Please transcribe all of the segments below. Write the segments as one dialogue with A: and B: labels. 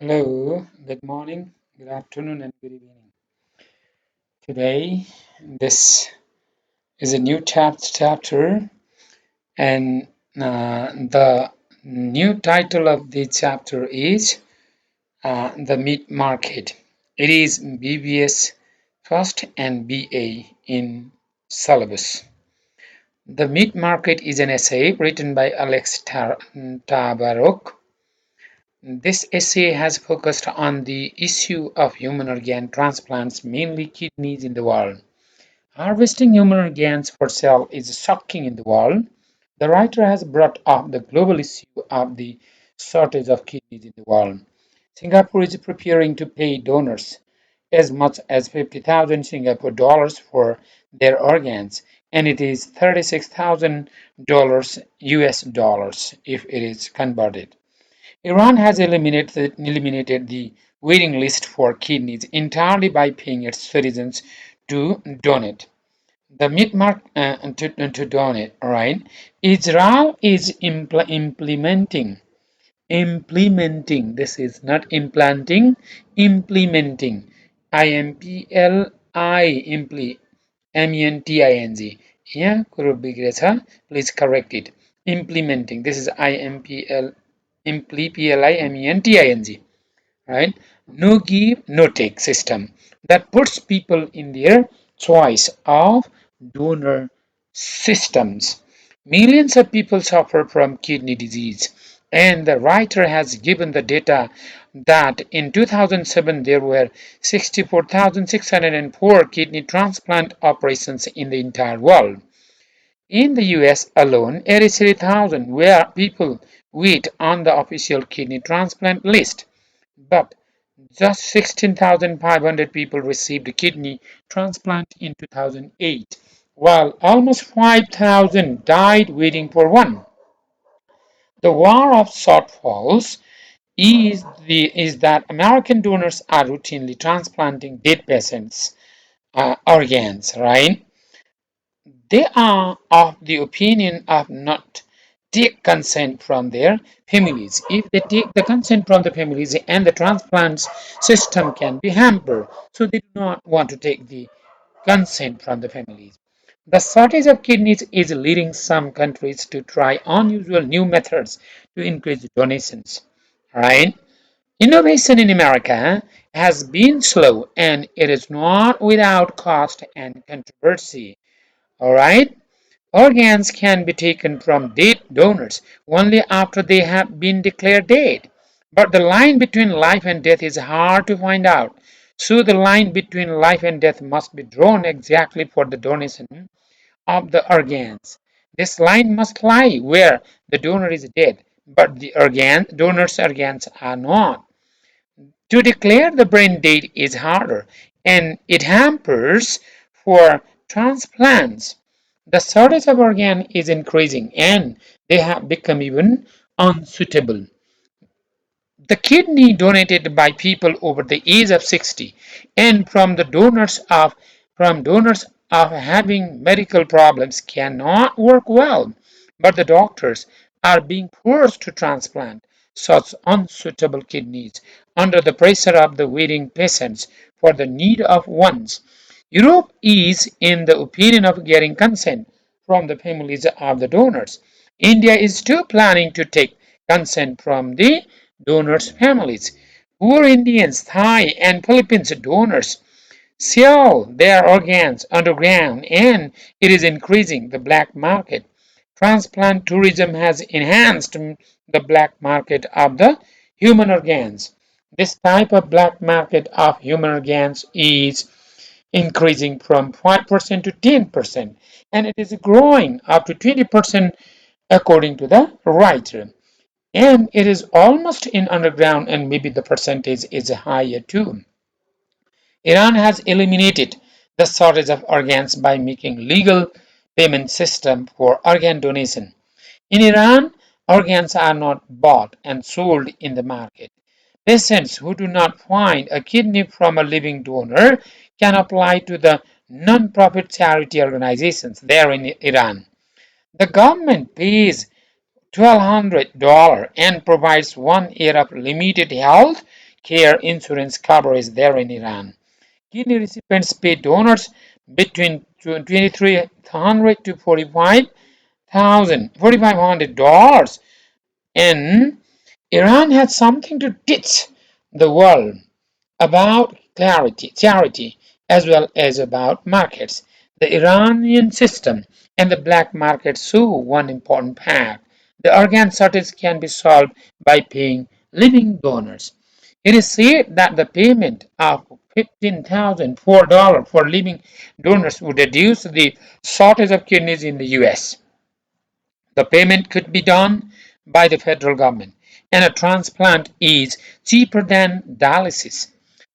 A: Hello, good morning, good afternoon, and good evening. Today, this is a new chapter, and the new title of the chapter is The Meat Market. It is BBS first and BA in syllabus. The Meat Market is an essay written by Alex Tabarrok. This essay has focused on the issue of human organ transplants, mainly kidneys, in the world. Harvesting human organs for sale is shocking in the world. The writer has brought up the global issue of the shortage of kidneys in the world. Singapore is preparing to pay donors as much as 50,000 Singapore dollars for their organs, and it is $36,000 US dollars if it is converted. Iran has eliminated the waiting list for kidneys entirely by paying its citizens to donate. The mid-mark to donate, right? Israel is implementing. This is not implanting, implementing. MENTING. Yeah, please correct it. Implementing. This is PLIMENTING, right? No give, no take system that puts people in their choice of donor systems. Millions of people suffer from kidney disease, and the writer has given the data that in 2007 there were 64,604 kidney transplant operations in the entire world. In the US alone, 83,000 were people wait on the official kidney transplant list, but just 16,500 people received a kidney transplant in 2008, while almost 5,000 died waiting for one. The war of shortfalls is that American donors are routinely transplanting dead patients' organs, right? They are of the opinion of not take consent from their families. If they take the consent from the families and the transplant system can be hampered, so they do not want to take the consent from the families. The shortage of kidneys is leading some countries to try unusual new methods to increase donations. Right? Innovation in America has been slow and it is not without cost and controversy. All right? Organs can be taken from dead donors only after they have been declared dead. But the line between life and death is hard to find out. So the line between life and death must be drawn exactly for the donation of the organs. This line must lie where the donor is dead, but the donor's organs are not. To declare the brain dead is harder, and it hampers for transplants. The shortage of organ is increasing, and they have become even unsuitable. The kidney donated by people over the age of 60 and from donors of having medical problems cannot work well, but the doctors are being forced to transplant such unsuitable kidneys under the pressure of the waiting patients for the need of ones. Europe is in the opinion of getting consent from the families of the donors. India is still planning to take consent from the donors' families. Poor Indians, Thai, and Philippines donors sell their organs underground and it is increasing the black market. Transplant tourism has enhanced the black market of the human organs. This type of black market of human organs is increasing from 5% to 10%, and it is growing up to 20% according to the writer. And it is almost in underground, and maybe the percentage is higher too. Iran has eliminated the shortage of organs by making legal payment system for organ donation. In Iran, organs are not bought and sold in the market. Patients who do not find a kidney from a living donor can apply to the non-profit charity organizations there in Iran. The government pays $1,200 and provides 1 year of limited health care insurance coverage there in Iran. Kidney recipients pay donors between $2,300 to $4,500. And Iran has something to teach the world about charity, as well as about markets. The Iranian system and the black market show one important fact. The organ shortage can be solved by paying living donors. It is said that the payment of $15,004 for living donors would reduce the shortage of kidneys in the US. The payment could be done by the federal government, and a transplant is cheaper than dialysis.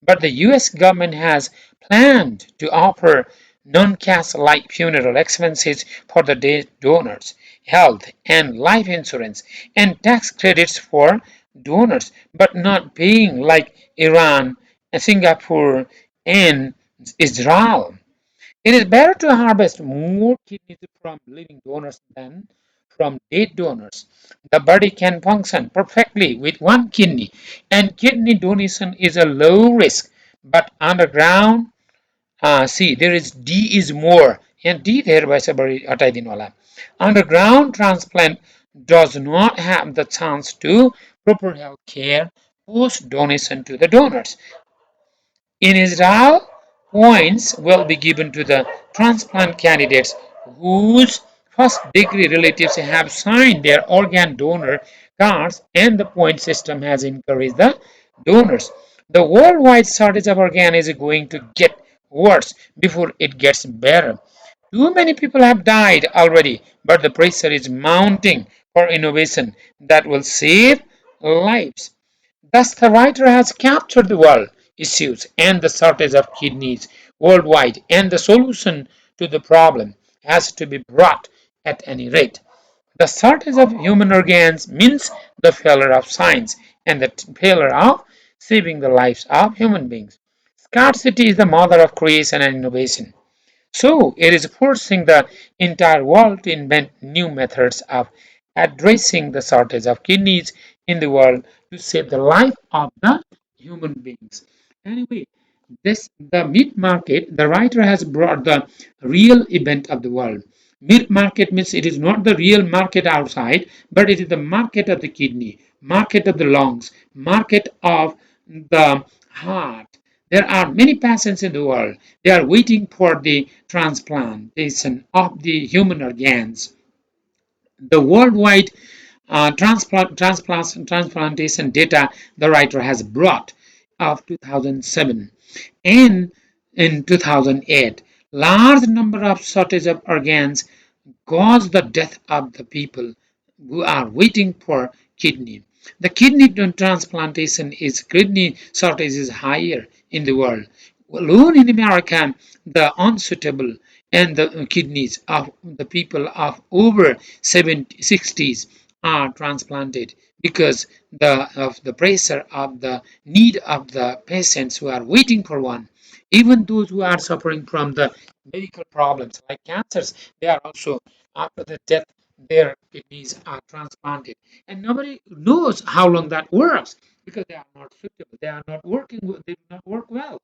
A: But the US government has planned to offer non-cash like funeral expenses for the dead donors, health and life insurance, and tax credits for donors, but not paying like Iran, Singapore, and Israel. It is better to harvest more kidneys from living donors than from dead donors. The body can function perfectly with one kidney, and kidney donation is a low risk. But underground, see, there is D is more, and D there by sabari hatai din wala. Underground transplant does not have the chance to proper health care post donation to the donors. In Israel, points will be given to the transplant candidates whose first degree relatives have signed their organ donor cards, and the point system has encouraged the donors. The worldwide shortage of organ is going to get worse before it gets better. Too many people have died already, but the pressure is mounting for innovation that will save lives. Thus, the writer has captured the world issues and the shortage of kidneys worldwide, and the solution to the problem has to be brought at any rate. The shortage of human organs means the failure of science and the failure of saving the lives of human beings. Scarcity is the mother of creation and innovation. So it is forcing the entire world to invent new methods of addressing the shortage of kidneys in the world to save the life of the human beings. Anyway, this the meat market, the writer has brought the real event of the world. Meat market means it is not the real market outside, but it is the market of the kidney, market of the lungs, market of the heart. There are many patients in the world. They are waiting for the transplantation of the human organs. The worldwide transplantation data the writer has brought of 2007 and in 2008, large number of shortage of organs caused the death of the people who are waiting for kidney. The kidney shortage is higher in the world. Alone in America, the unsuitable and the kidneys of the people of over 70, 60s are transplanted because of the pressure of the need of the patients who are waiting for one. Even those who are suffering from the medical problems like cancers, they are also after the death their kidneys are transplanted, and nobody knows how long that works because they are not suitable, they are not working, they do not work well,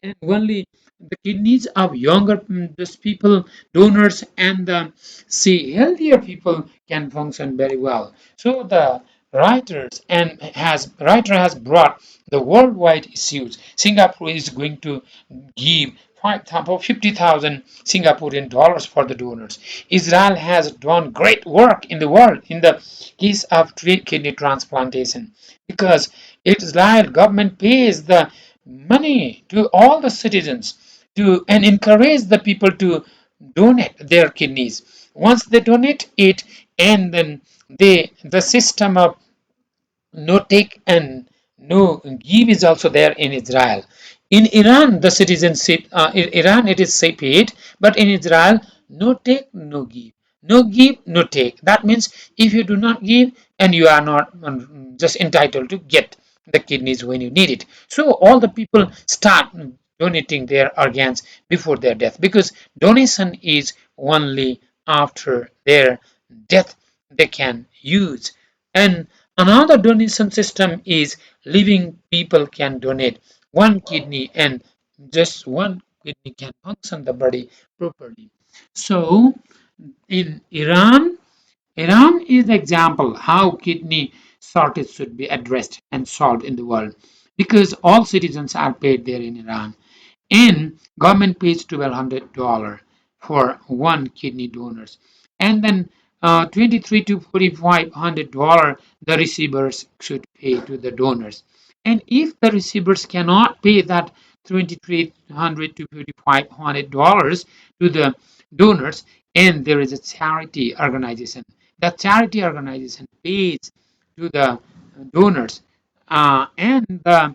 A: and only the kidneys of younger these people donors and the see healthier people can function very well. So the writer has brought the worldwide issues. Singapore is going to give 50,000 Singaporean dollars for the donors. Israel has done great work in the world in the case of kidney transplantation because Israel government pays the money to all the citizens to and encourage the people to donate their kidneys. Once they donate it, and then the system of no take and no give is also there in Israel. In Iran, the citizenship, in Iran it is paid, but in Israel, no take, no give. No give, no take. That means if you do not give, and you are not just entitled to get the kidneys when you need it. So all the people start donating their organs before their death because donation is only after their death they can use. And Another donation system is living people can donate one kidney and just one kidney can function the body properly. So in Iran is the example how kidney shortage should be addressed and solved in the world because all citizens are paid there in Iran. And government pays $1,200 for one kidney donors. And then 23 to $4,500 the receivers should pay to the donors. And if the receivers cannot pay that 2,300 to $4,500 to the donors, and there is a charity organization, the charity organization pays to the donors, and the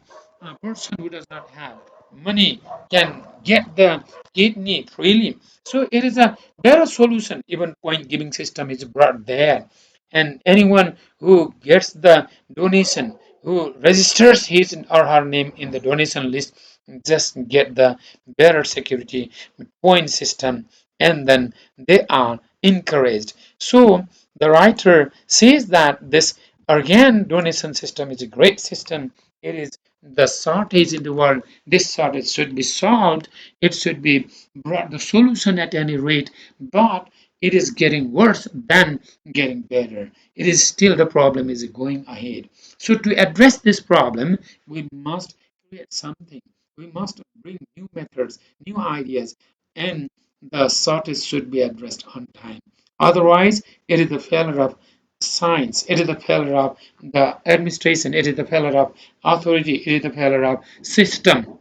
A: person who does not have money can get the kidney freely. So it is a better solution. Even point giving system is brought there, and anyone who gets the donation, who registers his or her name in the donation list, just get the better security point system, and then they are encouraged. So the writer says that this organ donation system is a great system. It is the shortage in the world. This shortage should be solved. It should be brought the solution at any rate, but it is getting worse than getting better. It is still the problem is going ahead. So to address this problem, we must create something. We must bring new methods, new ideas, and the shortage should be addressed on time. Otherwise, it is the failure of science, it is the failure of the administration, it is the failure of authority, it is the failure of system,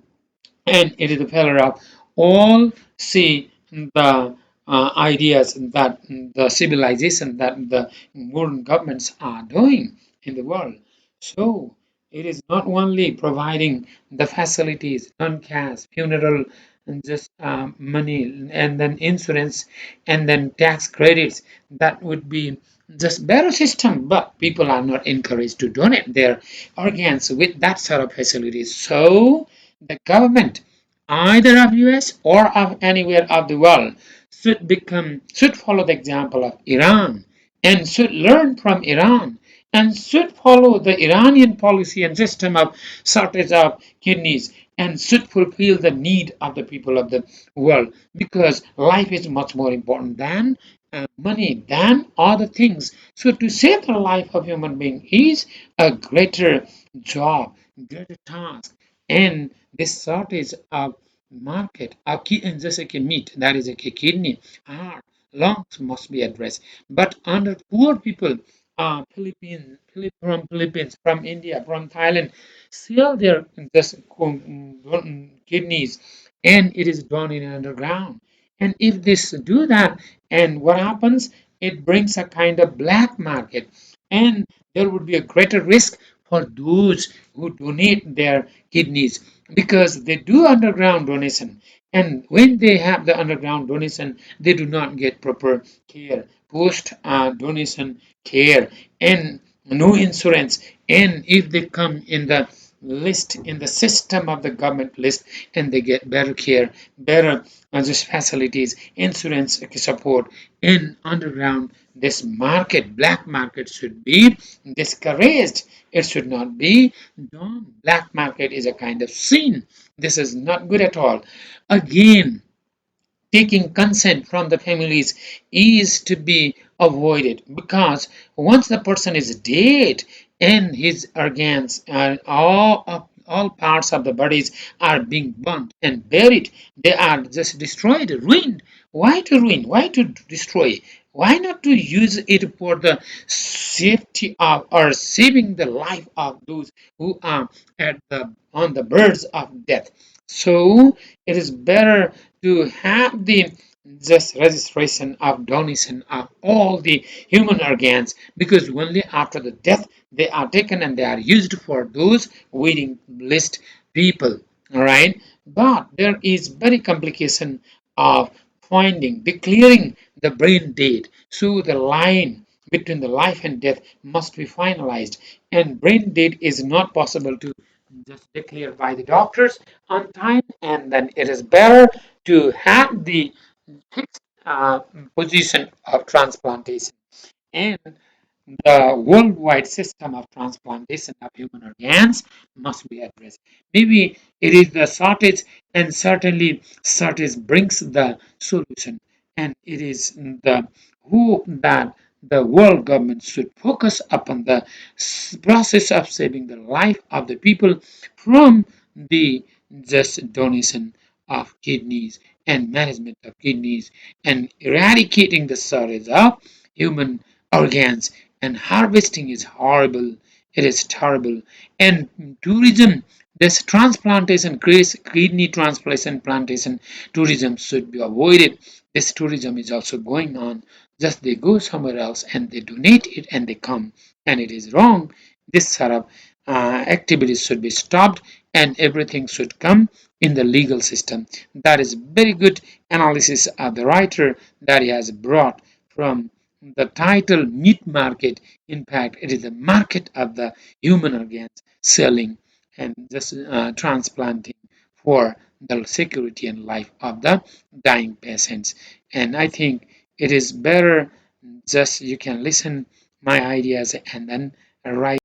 A: and it is the failure of all see the ideas that the civilization that the modern governments are doing in the world. So it is not only providing the facilities, non-cash, funeral, and just money, and then insurance, and then tax credits. That would be just better system, but people are not encouraged to donate their organs with that sort of facilities. So the government, either of US or of anywhere of the world, should follow the example of Iran and should learn from Iran and should follow the Iranian policy and system of shortage of kidneys and should fulfill the need of the people of the world, because life is much more important than money, than other things. So to save the life of human being is a greater job, greater task, and this shortage of market of and just like a meat, that is like a kidney, heart, lungs must be addressed. But under poor people, from Philippines, from India, from Thailand, sell their just kidneys, and it is done in underground. And if this do that, and what happens? It brings a kind of black market, and there would be a greater risk for those who donate their kidneys because they do underground donation, and when they have the underground donation they do not get proper care, post donation care, and no insurance. And if they come in the list, in the system of the government list, and they get better care, better just facilities, insurance support in underground, this market, black market, should be discouraged. It should not be done. Black market is a kind of sin. This is not good at all. Again, taking consent from the families is to be avoided, because once the person is dead and his organs and all parts of the bodies are being burnt and buried, they are just destroyed, ruined. Why to ruin? Why to destroy? Why not to use it for the safety of or saving the life of those who are at the on the verge of death? So it is better to have the just registration of donation of all the human organs, because only after the death they are taken and they are used for those waiting list people. All right, but there is very complication of finding declaring the brain dead. So the line between the life and death must be finalized, and brain dead is not possible to just declared by the doctors on time, and then it is better to have the fixed position of transplantation. And the worldwide system of transplantation of human organs must be addressed. Maybe it is the shortage, and certainly shortage brings the solution. And it is the hope that the world government should focus upon the process of saving the life of the people from the just donation of kidneys and management of kidneys and eradicating the shortage of human organs. And harvesting is horrible, it is terrible. And tourism, this transplantation, kidney transplantation plantation tourism should be avoided. This tourism is also going on, just they go somewhere else and they donate it and they come, and it is wrong. This sort of activities should be stopped, and everything should come in the legal system. That is very good analysis of the writer that he has brought from the title Meat Market. In fact, it is the market of the human organs selling and just transplanting for the security and life of the dying patients. And I think it is better just you can listen my ideas and then write